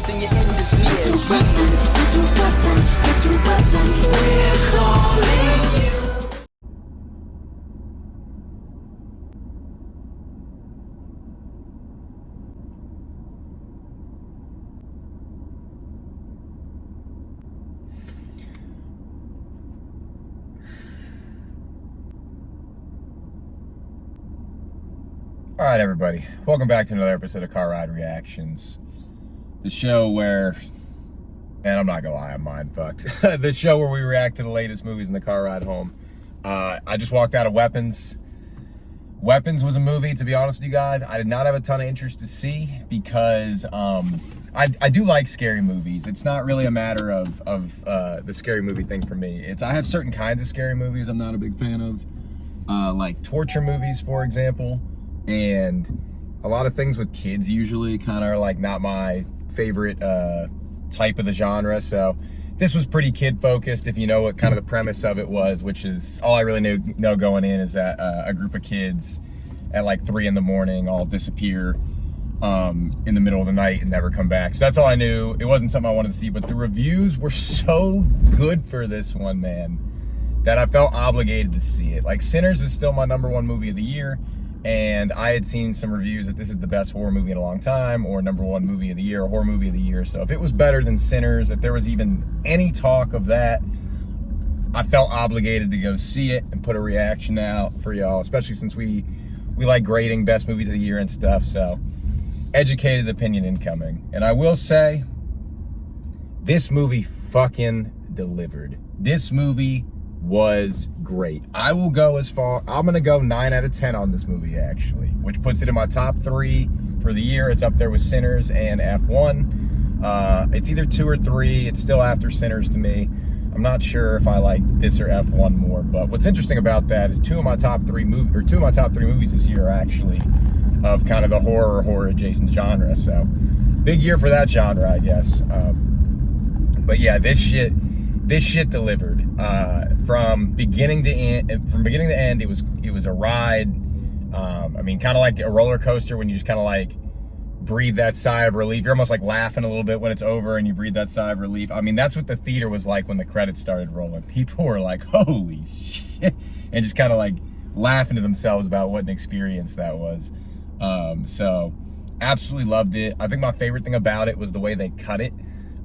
bombs and your end is near. It's a weapon, it's a weapon, it's a weapon. We're calling you. All right, everybody. Welcome back to another episode of Car Ride Reactions. The show where, and I'm not gonna lie, I'm mind fucked. The show where we react to the latest movies in the car ride home. I just walked out of Weapons. Weapons was a movie, to be honest with you guys, I did not have a ton of interest to see because I do like scary movies. It's not really a matter of the scary movie thing for me. I have certain kinds of scary movies I'm not a big fan of, like torture movies, for example. And a lot of things with kids usually kind of are like not my favorite type of the genre. So this was pretty kid focused, if you know what kind of the premise of it was, which is all I really know going in is that a group of kids at like 3 in the morning all disappear in the middle of the night and never come back. So that's all I knew. It wasn't something I wanted to see, but the reviews were so good for this one, man, that I felt obligated to see it. Like Sinners is still my #1 movie of the year. And I had seen some reviews that this is the best horror movie in a long time, or #1 movie of the year, or horror movie of the year. So if it was better than Sinners, if there was even any talk of that, I felt obligated to go see it and put a reaction out for y'all, especially since we like grading best movies of the year and stuff. So educated opinion incoming. And I will say, this movie fucking delivered. This movie was great. I will go as far, I'm gonna go 9 out of 10 on this movie actually, which puts it in my top 3 for the year. It's up there with Sinners and F1. It's either 2 or 3. It's still after Sinners to me. I'm not sure if I like this or F1 more, but what's interesting about that is 2 of my top 3 movies this year are actually of kind of the horror adjacent genre. So big year for that genre, I guess. But yeah, this shit delivered. From beginning to end, it was a ride. I mean, kind of like a roller coaster when you just kind of like breathe that sigh of relief. You're almost like laughing a little bit when it's over and you breathe that sigh of relief. I mean, that's what the theater was like when the credits started rolling. People were like, holy shit, and just kind of like laughing to themselves about what an experience that was. So absolutely loved it. I think my favorite thing about it was the way they cut it.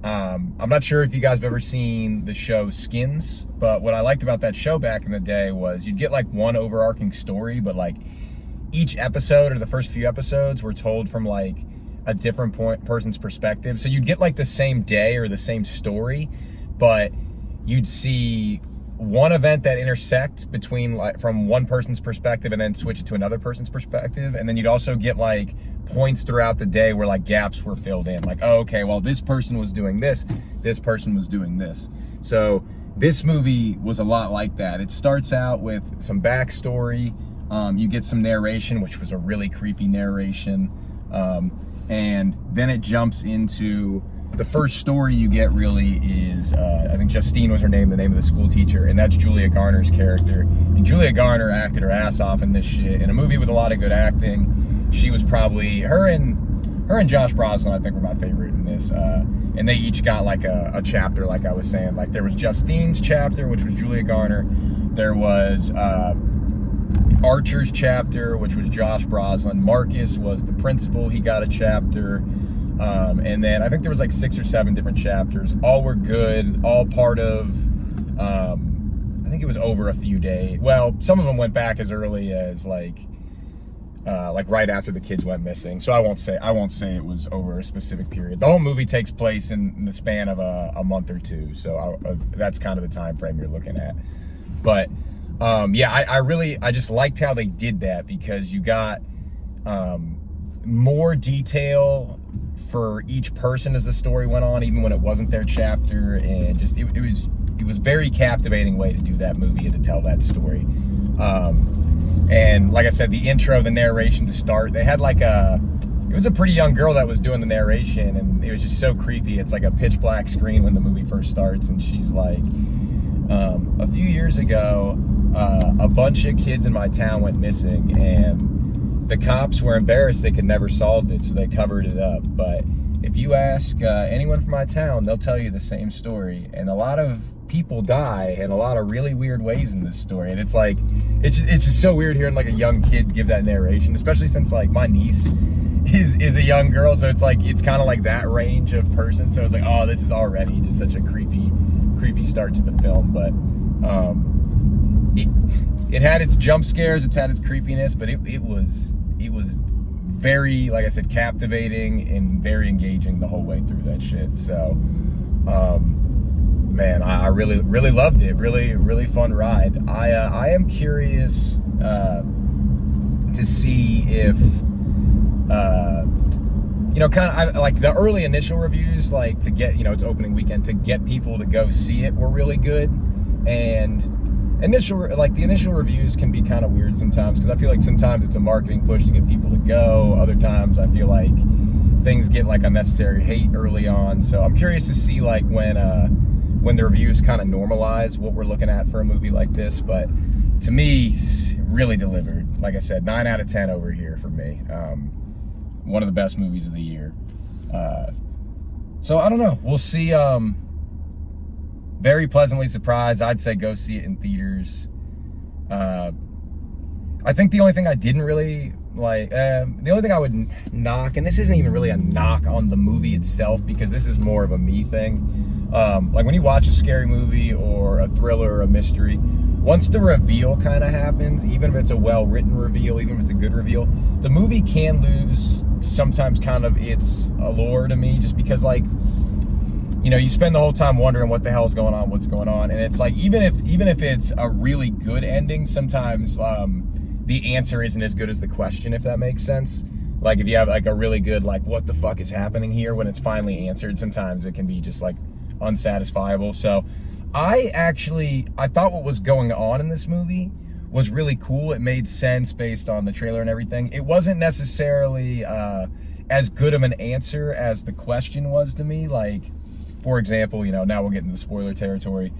I'm not sure if you guys have ever seen the show Skins, but what I liked about that show back in the day was you'd get like one overarching story, but like each episode or the first few episodes were told from like a different person's perspective. So you'd get like the same day or the same story, but you'd see one event that intersects between like from one person's perspective and then switch it to another person's perspective. And then you'd also get like points throughout the day where like gaps were filled in, like, oh, okay, well, this person was doing this person was doing this. So this movie was a lot like that. It starts out with some backstory. You get some narration, which was a really creepy narration. And then it jumps into the first story you get really is, I think Justine was her name, the name of the school teacher, and that's Julia Garner's character. And Julia Garner acted her ass off in this shit. In a movie with a lot of good acting, she was probably, her and Josh Brolin, I think, were my favorite in this. And they each got like a chapter, like I was saying. Like there was Justine's chapter, which was Julia Garner. There was Archer's chapter, which was Josh Brolin. Marcus was the principal, he got a chapter. And then I think there was like 6 or 7 different chapters. All were good, all part of, I think it was over a few days. Well, some of them went back as early as like right after the kids went missing. So I won't say it was over a specific period. The whole movie takes place in the span of a month or 2. So that's kind of the time frame you're looking at. But yeah, I just liked how they did that, because you got more detail for each person as the story went on, even when it wasn't their chapter, and just it was very captivating way to do that movie and to tell that story. And like I said, the intro, the narration to start, they had like it was a pretty young girl that was doing the narration, and it was just so creepy. It's like a pitch black screen when the movie first starts, and she's like, a few years ago, a bunch of kids in my town went missing, and the cops were embarrassed they could never solve it, so they covered it up. But if you ask anyone from my town, they'll tell you the same story. And a lot of people die in a lot of really weird ways in this story. And it's like, it's just so weird hearing like a young kid give that narration, especially since like my niece is a young girl. So it's like, it's kind of like that range of person. So it's like, oh, this is already just such a creepy start to the film. But it had its jump scares, it's had its creepiness, but it was very, like I said, captivating and very engaging the whole way through that shit. So, man, I really loved it. Really fun ride. I am curious to see if, kind of like the early initial reviews, like to get, it's opening weekend, to get people to go see it were really good. And the initial reviews can be kind of weird sometimes, because I feel like sometimes it's a marketing push to get people to go. Other times I feel like things get like unnecessary hate early on. So I'm curious to see like when the reviews kind of normalize what we're looking at for a movie like this. But to me, really delivered. Like I said, 9 out of 10 over here for me. One of the best movies of the year. So I don't know. We'll see. Very pleasantly surprised. I'd say go see it in theaters. I think the only thing I didn't really like, the only thing I would knock, and this isn't even really a knock on the movie itself, because this is more of a me thing. Like when you watch a scary movie or a thriller or a mystery, once the reveal kind of happens, even if it's a well-written reveal, even if it's a good reveal, the movie can lose sometimes kind of its allure to me, just because like, you spend the whole time wondering what the hell's going on, what's going on. And it's like, even if it's a really good ending, sometimes the answer isn't as good as the question, if that makes sense. Like if you have like a really good, like, what the fuck is happening here, when it's finally answered, sometimes it can be just like unsatisfiable. So I thought what was going on in this movie was really cool. It made sense based on the trailer and everything. It wasn't necessarily as good of an answer as the question was to me. Like, for example, now we'll get into the spoiler territory.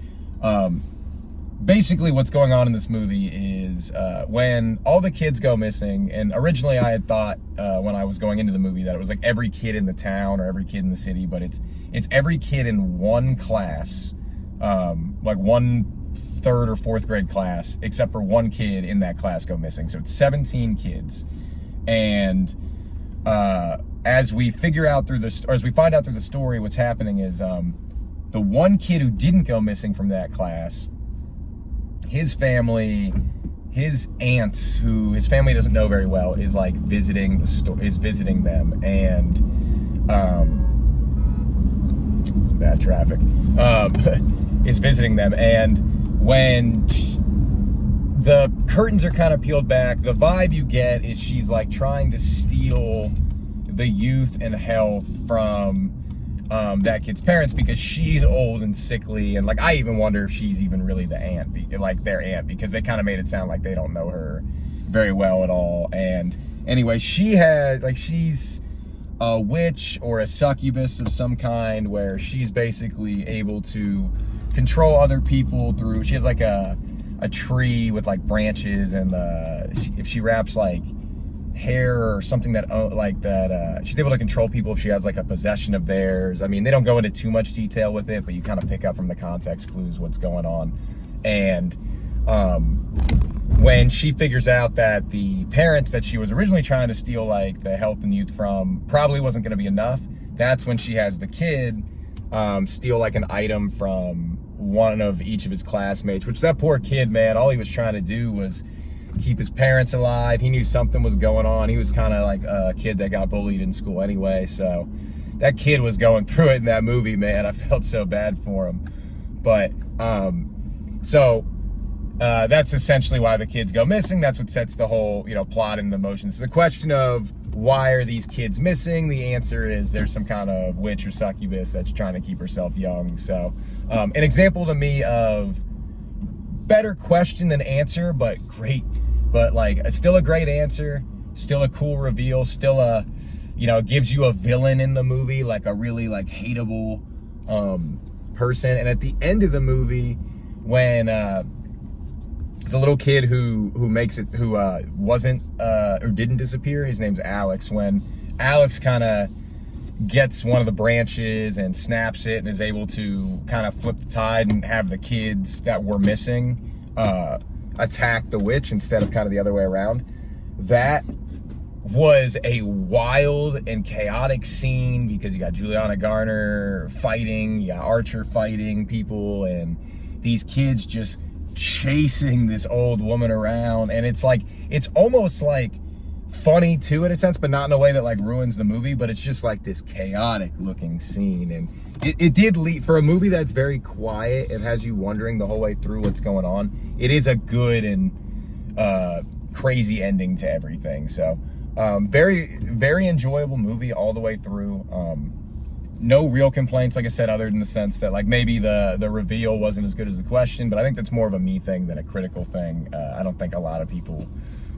Basically what's going on in this movie is when all the kids go missing, and originally I had thought when I was going into the movie that it was like every kid in the town or every kid in the city, but it's every kid in one class, like one 3rd or 4th grade class, except for one kid in that class go missing. So it's 17 kids. And as we find out through the story, what's happening is the one kid who didn't go missing from that class, his family, his aunts, who his family doesn't know very well, is like visiting them, and some bad traffic, is visiting them. And when the curtains are kind of peeled back, the vibe you get is she's like trying to steal the youth and health from that kid's parents, because she's old and sickly. And like, I even wonder if she's even really the aunt, like their aunt, because they kind of made it sound like they don't know her very well at all. And anyway, she's a witch or a succubus of some kind, where she's basically able to control other people through, she has like a tree with like branches, and if she wraps like hair or something that she's able to control people if she has like a possession of theirs. I mean, they don't go into too much detail with it, but you kind of pick up from the context clues what's going on. And when she figures out that the parents that she was originally trying to steal like the health and youth from probably wasn't going to be enough, that's when she has the kid steal like an item from one of each of his classmates, which that poor kid, man, all he was trying to do was keep his parents alive. He knew something was going on. He was kind of like a kid that got bullied in school anyway, so that kid was going through it in that movie, man. I felt so bad for him. But that's essentially why the kids go missing. That's what sets the whole plot into motion. So the question of why are these kids missing, the answer is there's some kind of witch or succubus that's trying to keep herself young. So an example to me of better question than answer, but like still a great answer, still a cool reveal, still it gives you a villain in the movie, like a really like hateable person. And at the end of the movie, when the little kid who wasn't or didn't disappear, his name's Alex, when Alex kind of gets one of the branches and snaps it and is able to kind of flip the tide and have the kids that were missing attack the witch instead of kind of the other way around. That was a wild and chaotic scene because you got Juliana Garner fighting, you got Archer fighting people, and these kids just chasing this old woman around. And it's like, it's almost like funny too in a sense, but not in a way that like ruins the movie, but it's just like this chaotic looking scene. And it did lead, for a movie that's very quiet and has you wondering the whole way through what's going on, it is a good and crazy ending to everything. So very, very enjoyable movie all the way through. No real complaints, like I said, other than the sense that like maybe the reveal wasn't as good as the question, but I think that's more of a me thing than a critical thing. I don't think a lot of people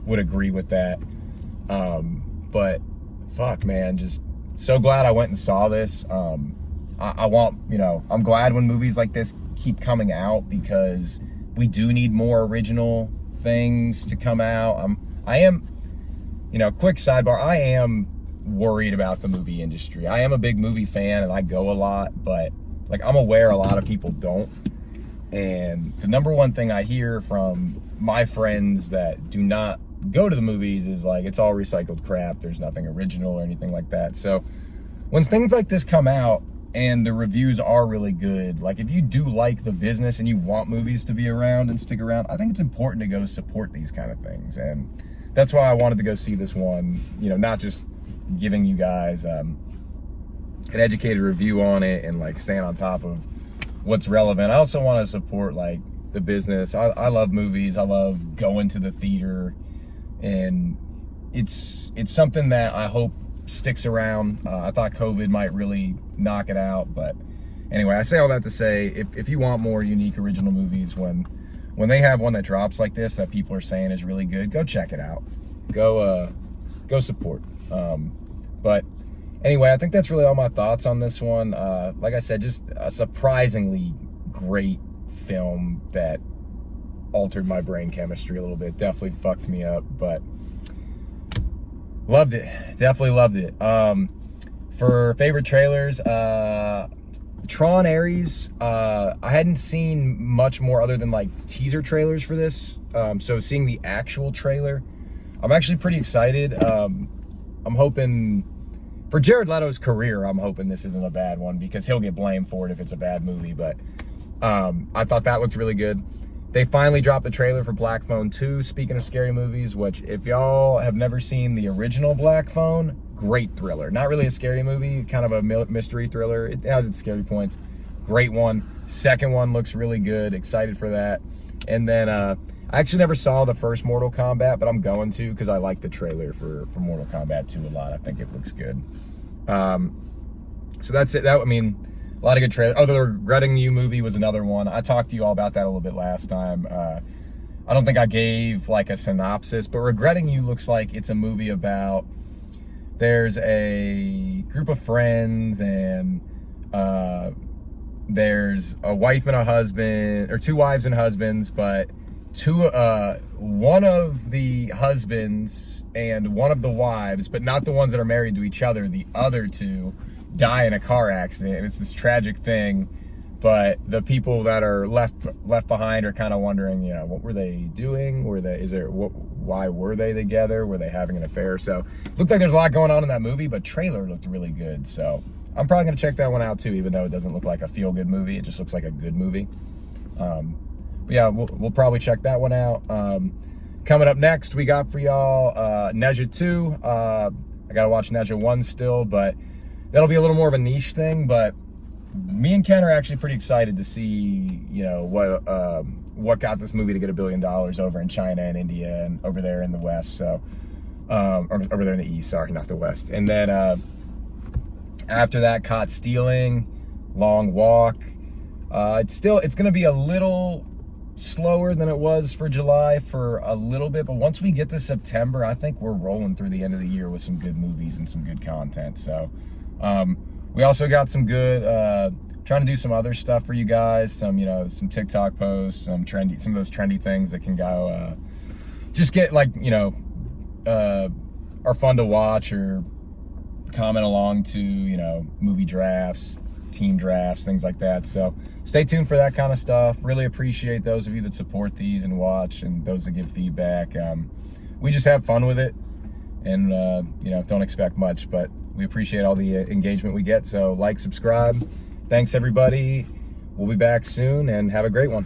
would agree with that. But fuck, man, just so glad I went and saw this. I want, you know, I'm glad when movies like this keep coming out because we do need more original things to come out. I am, you know, quick sidebar, I am worried about the movie industry. I am a big movie fan and I go a lot, but like I'm aware a lot of people don't. And the number one thing I hear from my friends that do not go to the movies is like, it's all recycled crap. There's nothing original or anything like that. So when things like this come out and the reviews are really good, like if you do like the business and you want movies to be around and stick around, I think it's important to go support these kind of things. And that's why I wanted to go see this one, you know, not just giving you guys an educated review on it and like staying on top of what's relevant. I also want to support like the business. I love movies. I love going to the theater, and it's something that I hope sticks around. I thought COVID might really knock it out, but anyway, I say all that to say, if you want more unique original movies, when they have one that drops like this that people are saying is really good, go check it out. Go support. But anyway, I think that's really all my thoughts on this one. Like I said, just a surprisingly great film that altered my brain chemistry a little bit. Definitely fucked me up, but loved it. Definitely loved it. For favorite trailers, Tron Ares, I hadn't seen much more other than like teaser trailers for this. So seeing the actual trailer, I'm actually pretty excited. I'm hoping for Jared Leto's career, I'm hoping this isn't a bad one because he'll get blamed for it if it's a bad movie. But I thought that looked really good. They finally dropped the trailer for Black Phone 2, speaking of scary movies, which if y'all have never seen the original Black Phone, great thriller. Not really a scary movie, kind of a mystery thriller. It has its scary points. Great one. Second one looks really good. Excited for that. And then I actually never saw the first Mortal Kombat, but I'm going to because I like the trailer for Mortal Kombat 2 a lot. I think it looks good. So that's it. I mean, a lot of good trailers. Oh, the Regretting You movie was another one. I talked to you all about that a little bit last time. I don't think I gave like a synopsis, but Regretting You looks like it's a movie about there's a group of friends and there's a wife and a husband, or two wives and husbands, but one of the husbands and one of the wives, but not the ones that are married to each other, the other two die in a car accident, and it's this tragic thing. But the people that are left behind are kind of wondering, you know, what were they doing? Why were they together? Were they having an affair? So it looked like there's a lot going on in that movie, but trailer looked really good. So I'm probably gonna check that one out too, even though it doesn't look like a feel-good movie. It just looks like a good movie. But yeah, we'll probably check that one out. Coming up next, we got for y'all Neja 2. I gotta watch Neja 1 still, but that'll be a little more of a niche thing. But me and Ken are actually pretty excited to see, you know, what got this movie to get $1 billion over in China and India and over there in the West. So, or over there in the East, sorry, not the West. And then after that, Caught Stealing, Long Walk. It's gonna be a little slower than it was for July for a little bit, but once we get to September, I think we're rolling through the end of the year with some good movies and some good content. So we also got some good trying to do some other stuff for you guys, some TikTok posts, some of those trendy things that can go just get, like, are fun to watch or comment along to, you know, movie drafts, team drafts, things like that. So stay tuned for that kind of stuff. Really appreciate those of you that support these and watch, and those that give feedback. We just have fun with it, and you know, don't expect much, but we appreciate all the engagement we get. So like, subscribe. Thanks everybody. We'll be back soon, and have a great one.